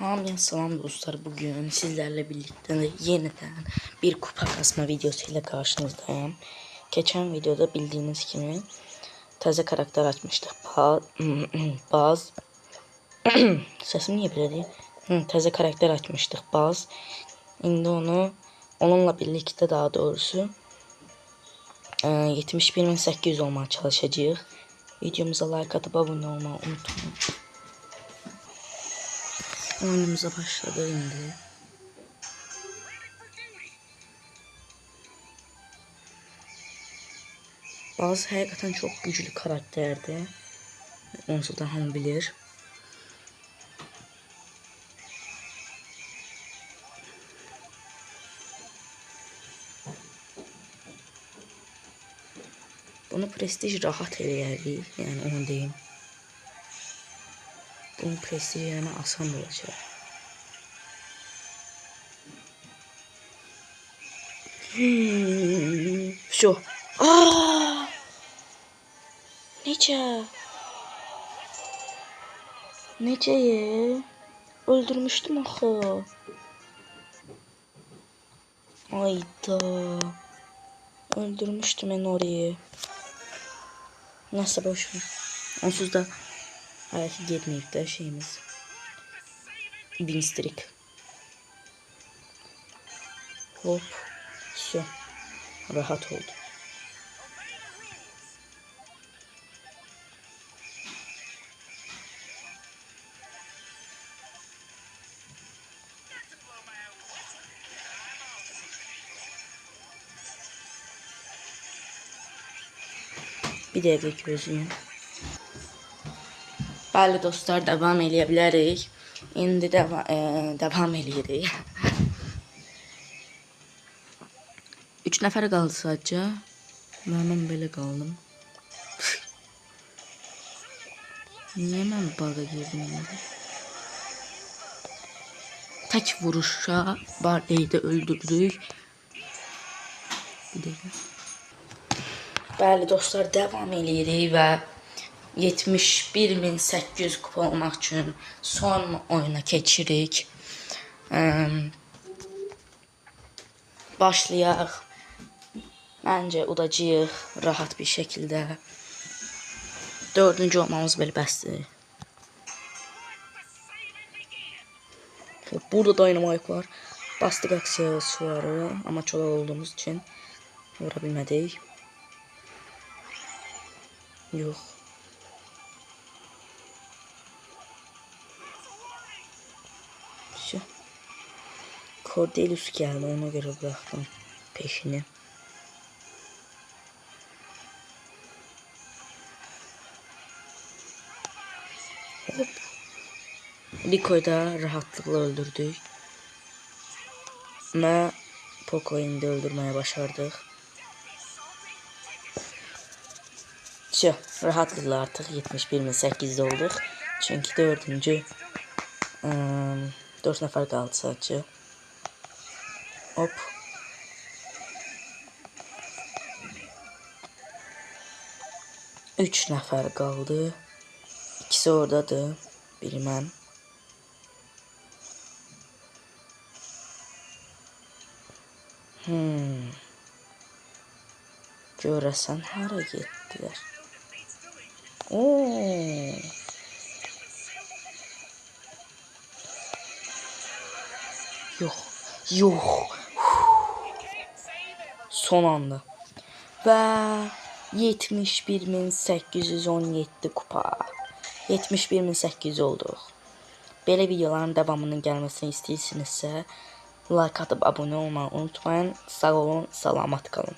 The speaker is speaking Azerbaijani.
Hamıya salam dostlar, bugün sizlerle birlikte yeniden bir kupa kasma videosu ile karşınızdayım. Geçen videoda bildiğiniz gibi taze karakter açmıştık. Baz sesim niye böyle değil? Taze karakter açmıştık Baz. Şimdi onunla birlikte daha doğrusu 71.800 olmaya çalışacağız. Videomuza like atıp abone olmayı unutmayın. Oyunumuza başladı şimdi. Bazı hakikaten çok güçlü karakterdi. Onsuz da hamı bilir. Bunu prestij rahat eləyərdik. Yani onu deyim. Bunun prestij yerine asan olacaq. Şu. Aa! Necə? Necəyi? Öldürmüştüm axı. Ayda. Öldürmüştüm ben orayı. Neyse boş ver. Onsuz da hayatı getmeyip de şeyimiz. Win streak. Hop. Все. Rahat oldu. Bir dəqiqə gözləyin. Bəli dostlar, devam eləyə bilərik. İndi devam eləyirik. 3 nəfər qaldı sadəcə. Mən belə qaldım. Niyə mən baga girdim indi? Tək vuruşa Barley'i öldürdük. Bir dəqiqə. Bəli dostlar, devam eləyirik və 71.800 kupa olmaq üçün son oyuna keçirik. Başlayaq. Məncə udacağıq rahat bir şəkildə. 4-cü olmamız belə bəsdir. Burada Dynamite var. Bastık aksesuarı ama çolak olduğumuz için vura bilmədik. Yox. Şu. Cordelius geldi, ona göre bıraktım peşini. Hop. Rico'yu da rahatlıkla öldürdük. Ve Poco'yu da öldürmeye başardık. Şu rahatlıkla artık 71.800 olduk. Çünkü 4 nefer kaldı sadece. Hop. Üç nefer kaldı. İkisi oradadır. Biri mən. Görəsən hara getdilər? Yok. Son anda. Və 71.817 kupa. 71.800 olduq. Belə videoların devamının gəlməsini istəyirsinizsə like atıp abone olmayı unutmayın. Sağ olun, salamat kalın.